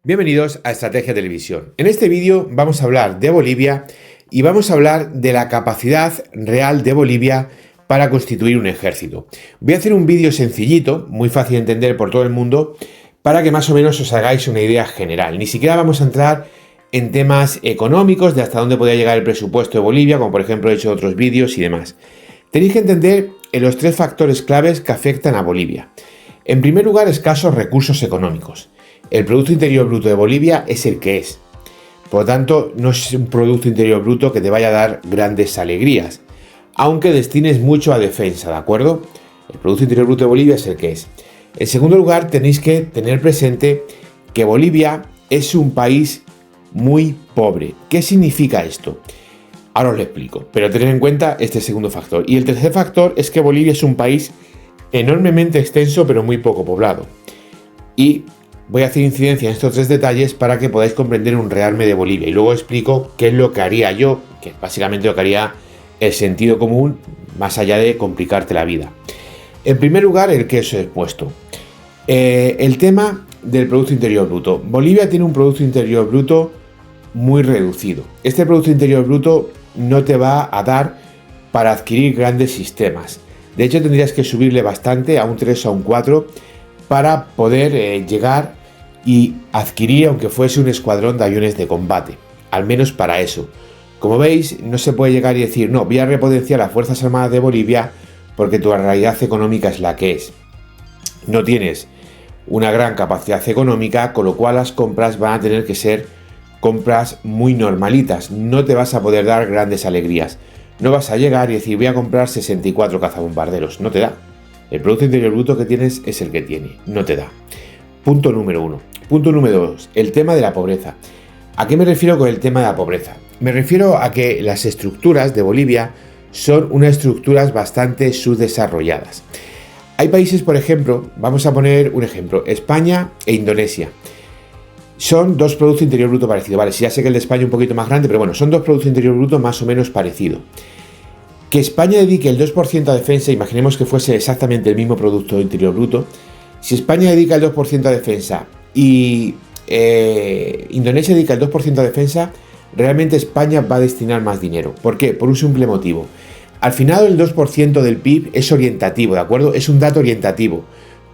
Bienvenidos a Estrategia Televisión. En este vídeo vamos a hablar de Bolivia y vamos a hablar de la capacidad real de Bolivia para constituir un ejército. Voy a hacer un vídeo sencillito, muy fácil de entender por todo el mundo, para que más o menos os hagáis una idea general. Ni siquiera vamos a entrar en temas económicos de hasta dónde podría llegar el presupuesto de Bolivia, como por ejemplo he hecho otros vídeos y demás. Tenéis que entender los tres factores claves que afectan a Bolivia. En primer lugar, escasos recursos económicos. El Producto Interior Bruto de Bolivia es el que es. Por lo tanto, no es un Producto Interior Bruto que te vaya a dar grandes alegrías, aunque destines mucho a defensa, ¿de acuerdo? El Producto Interior Bruto de Bolivia es el que es. En segundo lugar, tenéis que tener presente que Bolivia es un país muy pobre. ¿Qué significa esto? Ahora os lo explico, pero tened en cuenta este segundo factor. Y el tercer factor es que Bolivia es un país enormemente extenso, pero muy poco poblado. Y voy a hacer incidencia en estos tres detalles para que podáis comprender un realme de Bolivia. Y luego explico qué es lo que haría yo, que es básicamente lo que haría el sentido común, más allá de complicarte la vida. En primer lugar, el que os he expuesto. El tema del Producto Interior Bruto. Bolivia tiene un Producto Interior Bruto muy reducido. Este Producto Interior Bruto no te va a dar para adquirir grandes sistemas. De hecho, tendrías que subirle bastante a un 3 o a un 4 para poder llegar y adquirir, aunque fuese un escuadrón de aviones de combate. Al menos para eso. Como veis, no se puede llegar y decir, no, voy a repotenciar las Fuerzas Armadas de Bolivia porque tu realidad económica es la que es. No tienes una gran capacidad económica, con lo cual las compras van a tener que ser compras muy normalitas. No te vas a poder dar grandes alegrías. No vas a llegar y decir, voy a comprar 64 cazabombarderos. No te da. El Producto Interior Bruto que tienes es el que tiene. No te da. Punto número 1. Punto número 2. El tema de la pobreza. ¿A qué me refiero con el tema de la pobreza? Me refiero a que las estructuras de Bolivia son unas estructuras bastante subdesarrolladas. Hay países, por ejemplo, vamos a poner un ejemplo, España e Indonesia. Son dos Productos Interior Bruto parecidos. Vale, sí, ya sé que el de España es un poquito más grande, pero bueno, son dos Productos Interior Bruto más o menos parecidos. Que España dedique el 2% a defensa, imaginemos que fuese exactamente el mismo Producto Interior Bruto. Si España dedica el 2% a defensa y Indonesia dedica el 2% a defensa, realmente España va a destinar más dinero. ¿Por qué? Por un simple motivo. Al final el 2% del PIB es orientativo, ¿de acuerdo? Es un dato orientativo.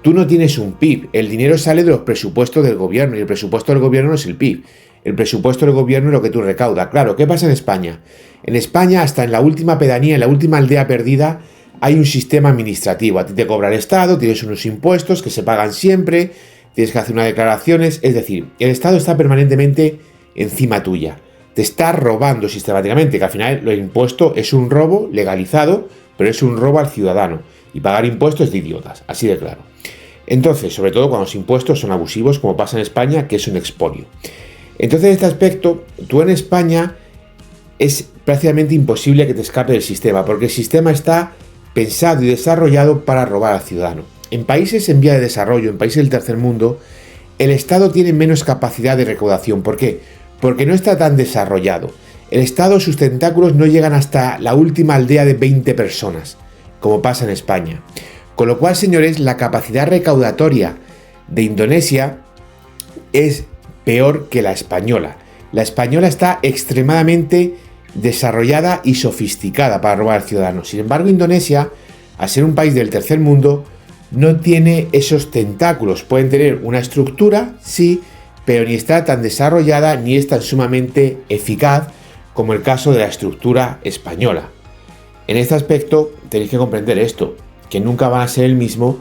Tú no tienes un PIB, el dinero sale de los presupuestos del gobierno y el presupuesto del gobierno no es el PIB. El presupuesto del gobierno es lo que tú recaudas. Claro, ¿qué pasa en España? En España, hasta en la última pedanía, en la última aldea perdida, hay un sistema administrativo. A ti te cobra el Estado, tienes unos impuestos que se pagan siempre, tienes que hacer unas declaraciones. Es decir, el Estado está permanentemente encima tuya. Te está robando sistemáticamente, que al final el impuesto es un robo legalizado, pero es un robo al ciudadano. Y pagar impuestos es de idiotas, así de claro. Entonces, sobre todo cuando los impuestos son abusivos, como pasa en España, que es un expolio. Entonces, en este aspecto, tú en España es prácticamente imposible que te escape del sistema, porque el sistema está pensado y desarrollado para robar al ciudadano. En países en vía de desarrollo, en países del tercer mundo, el Estado tiene menos capacidad de recaudación. ¿Por qué? Porque no está tan desarrollado. El Estado, sus tentáculos no llegan hasta la última aldea de 20 personas, como pasa en España. Con lo cual, señores, la capacidad recaudatoria de Indonesia es peor que la española. La española está extremadamente desarrollada y sofisticada para robar al ciudadano. Sin embargo, Indonesia, al ser un país del tercer mundo, no tiene esos tentáculos. Pueden tener una estructura, sí, pero ni está tan desarrollada ni es tan sumamente eficaz como el caso de la estructura española. En este aspecto tenéis que comprender esto, que nunca van a ser el mismo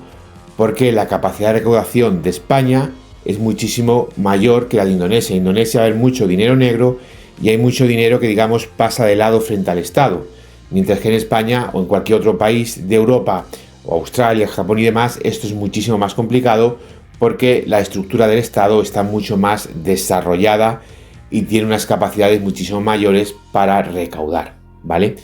porque la capacidad de recaudación de España es muchísimo mayor que la de Indonesia. En Indonesia hay mucho dinero negro y hay mucho dinero que, digamos, pasa de lado frente al Estado. Mientras que en España o en cualquier otro país de Europa, o Australia, Japón y demás, esto es muchísimo más complicado porque la estructura del Estado está mucho más desarrollada y tiene unas capacidades muchísimo mayores para recaudar, ¿vale?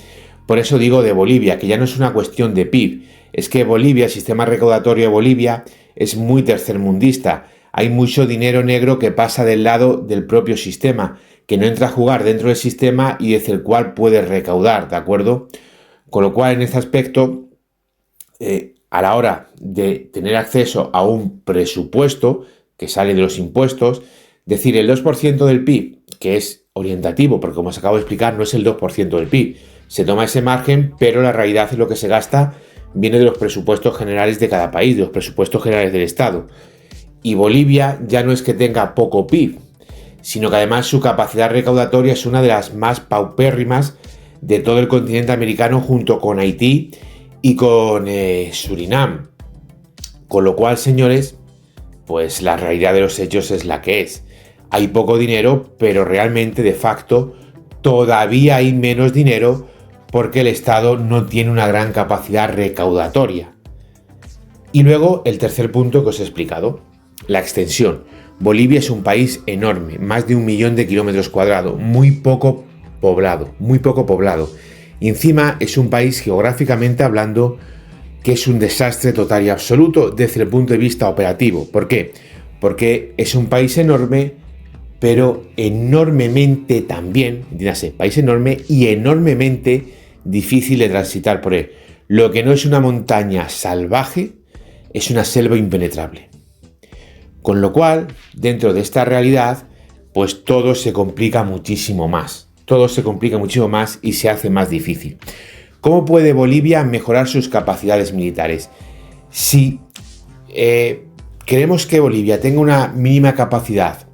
Por eso digo de Bolivia, que ya no es una cuestión de PIB, es que Bolivia, el sistema recaudatorio de Bolivia es muy tercermundista. Hay mucho dinero negro que pasa del lado del propio sistema, que no entra a jugar dentro del sistema y desde el cual puede recaudar, ¿de acuerdo? Con lo cual, en este aspecto, a la hora de tener acceso a un presupuesto que sale de los impuestos, Es decir, el 2% del PIB, que es orientativo, porque como os acabo de explicar, no es el 2% del PIB. Se toma ese margen, pero la realidad es lo que se gasta viene de los presupuestos generales de cada país, de los presupuestos generales del Estado. Y Bolivia ya no es que tenga poco PIB, sino que además su capacidad recaudatoria es una de las más paupérrimas de todo el continente americano, junto con Haití y con Surinam. Con lo cual, señores, pues la realidad de los hechos es la que es. Hay poco dinero, pero realmente, de facto, todavía hay menos dinero porque el Estado no tiene una gran capacidad recaudatoria. Y luego, el tercer punto que os he explicado, la extensión. Bolivia es un país enorme, más de 1 millón de kilómetros cuadrados, muy poco poblado. Y encima es un país, geográficamente hablando, que es un desastre total y absoluto desde el punto de vista operativo. ¿Por qué? Porque es un país enorme, pero enormemente también, entiéndase, país enorme y enormemente difícil de transitar por él. Lo que no es una montaña salvaje, es una selva impenetrable. Con lo cual, dentro de esta realidad, pues todo se complica muchísimo más. Todo se complica muchísimo más y se hace más difícil. ¿Cómo puede Bolivia mejorar sus capacidades militares? Si queremos que Bolivia tenga una mínima capacidad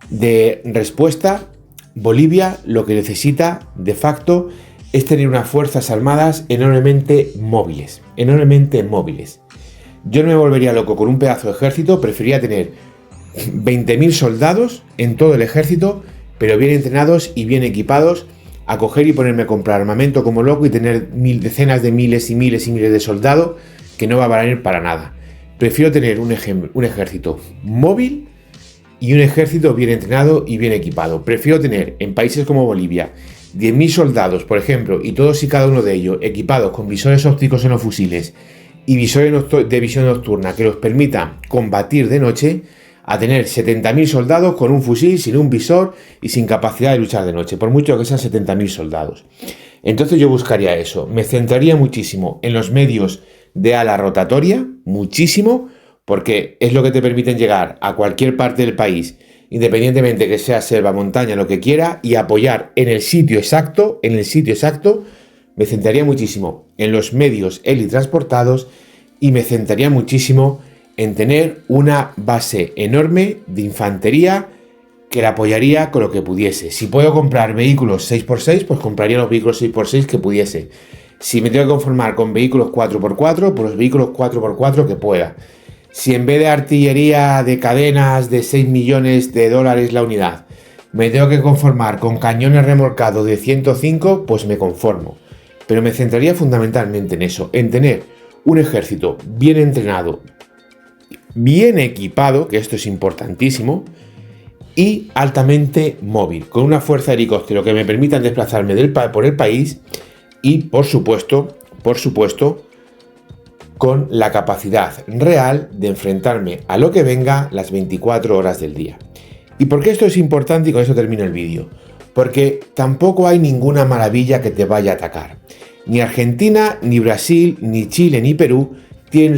de respuesta, Bolivia lo que necesita de facto es tener unas fuerzas armadas enormemente móviles. Yo no me volvería loco con un pedazo de ejército, preferiría tener 20.000 soldados en todo el ejército, pero bien entrenados y bien equipados, a coger y ponerme a comprar armamento como loco y tener decenas de miles y miles y miles de soldados que no va a valer para nada. Prefiero tener un ejército móvil y un ejército bien entrenado y bien equipado. Prefiero tener en países como Bolivia 10.000 soldados, por ejemplo, y todos y cada uno de ellos equipados con visores ópticos en los fusiles y visores de visión nocturna que los permita combatir de noche, a tener 70.000 soldados con un fusil, sin un visor y sin capacidad de luchar de noche, por mucho que sean 70.000 soldados. Entonces yo buscaría eso, me centraría muchísimo en los medios de ala rotatoria, muchísimo, porque es lo que te permiten llegar a cualquier parte del país, independientemente que sea selva, montaña, lo que quiera, y apoyar en el sitio exacto, me centraría muchísimo en los medios helitransportados y me centraría muchísimo en tener una base enorme de infantería que la apoyaría con lo que pudiese. Si puedo comprar vehículos 6x6, pues compraría los vehículos 6x6 que pudiese. Si me tengo que conformar con vehículos 4x4, pues los vehículos 4x4 que pueda. Si en vez de artillería de cadenas de 6 millones de dólares la unidad, me tengo que conformar con cañones remolcados de 105, pues me conformo. Pero me centraría fundamentalmente en eso, en tener un ejército bien entrenado, bien equipado, que esto es importantísimo, y altamente móvil, con una fuerza de helicóptero que me permitan desplazarme por el país y, por supuesto, con la capacidad real de enfrentarme a lo que venga las 24 horas del día. ¿Y por qué esto es importante? Y con eso termino el vídeo. Porque tampoco hay ninguna maravilla que te vaya a atacar. Ni Argentina, ni Brasil, ni Chile, ni Perú tienen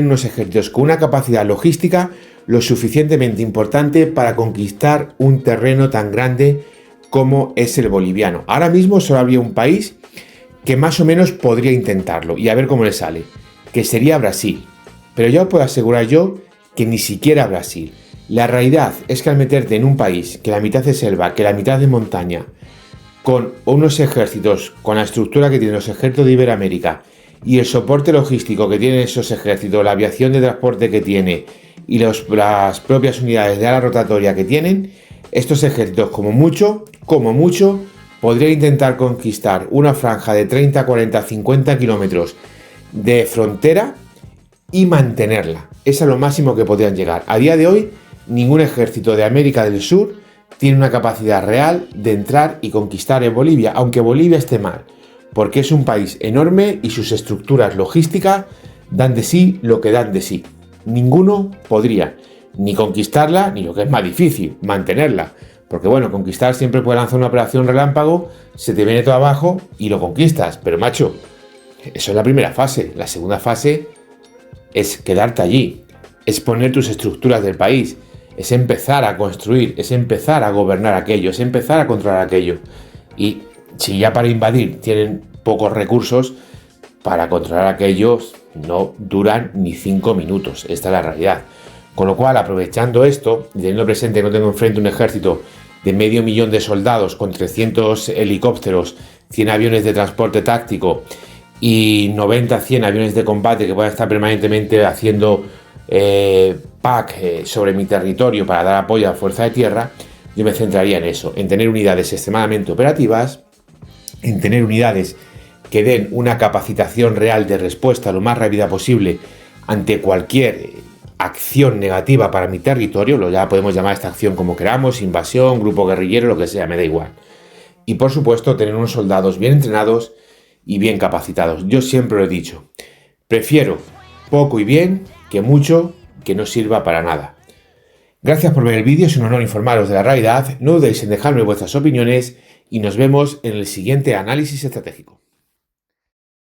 unos ejércitos con una capacidad logística lo suficientemente importante para conquistar un terreno tan grande como es el boliviano. Ahora mismo solo habría un país que más o menos podría intentarlo y a ver cómo le sale, que sería Brasil. Pero ya os puedo asegurar yo que ni siquiera Brasil. La realidad es que al meterte en un país que la mitad es selva, que la mitad es montaña, con unos ejércitos, con la estructura que tienen los ejércitos de Iberoamérica y el soporte logístico que tienen esos ejércitos, la aviación de transporte que tiene y las propias unidades de ala rotatoria que tienen, estos ejércitos como mucho, podrían intentar conquistar una franja de 30, 40, 50 kilómetros de frontera y mantenerla. Es a lo máximo que podrían llegar. A día de hoy, ningún ejército de América del Sur tiene una capacidad real de entrar y conquistar en Bolivia, aunque Bolivia esté mal, porque es un país enorme y sus estructuras logísticas dan de sí lo que dan de sí. Ninguno podría ni conquistarla, ni lo que es más difícil, mantenerla. Porque bueno, conquistar siempre puede lanzar una operación relámpago, se te viene todo abajo y lo conquistas. Pero macho, eso es la primera fase. La segunda fase es quedarte allí, es poner tus estructuras del país, es empezar a construir, es empezar a gobernar aquello, es empezar a controlar aquello. Y si ya para invadir tienen pocos recursos, para controlar aquellos no duran ni 5 minutos. Esta es la realidad. Con lo cual, aprovechando esto, y teniendo presente que no tengo enfrente un ejército de 500.000 de soldados con 300 helicópteros, 100 aviones de transporte táctico y 90-100 aviones de combate que puedan estar permanentemente haciendo sobre mi territorio para dar apoyo a la fuerza de tierra, yo me centraría en eso, en tener unidades extremadamente operativas, en tener unidades que den una capacitación real de respuesta lo más rápida posible ante cualquier acción negativa para mi territorio, ya podemos llamar esta acción como queramos, invasión, grupo guerrillero, lo que sea, me da igual. Y por supuesto tener unos soldados bien entrenados y bien capacitados. Yo siempre lo he dicho, prefiero poco y bien que mucho que no sirva para nada. Gracias por ver el vídeo, es un honor informaros de la realidad, no dudéis en dejarme vuestras opiniones y nos vemos en el siguiente análisis estratégico.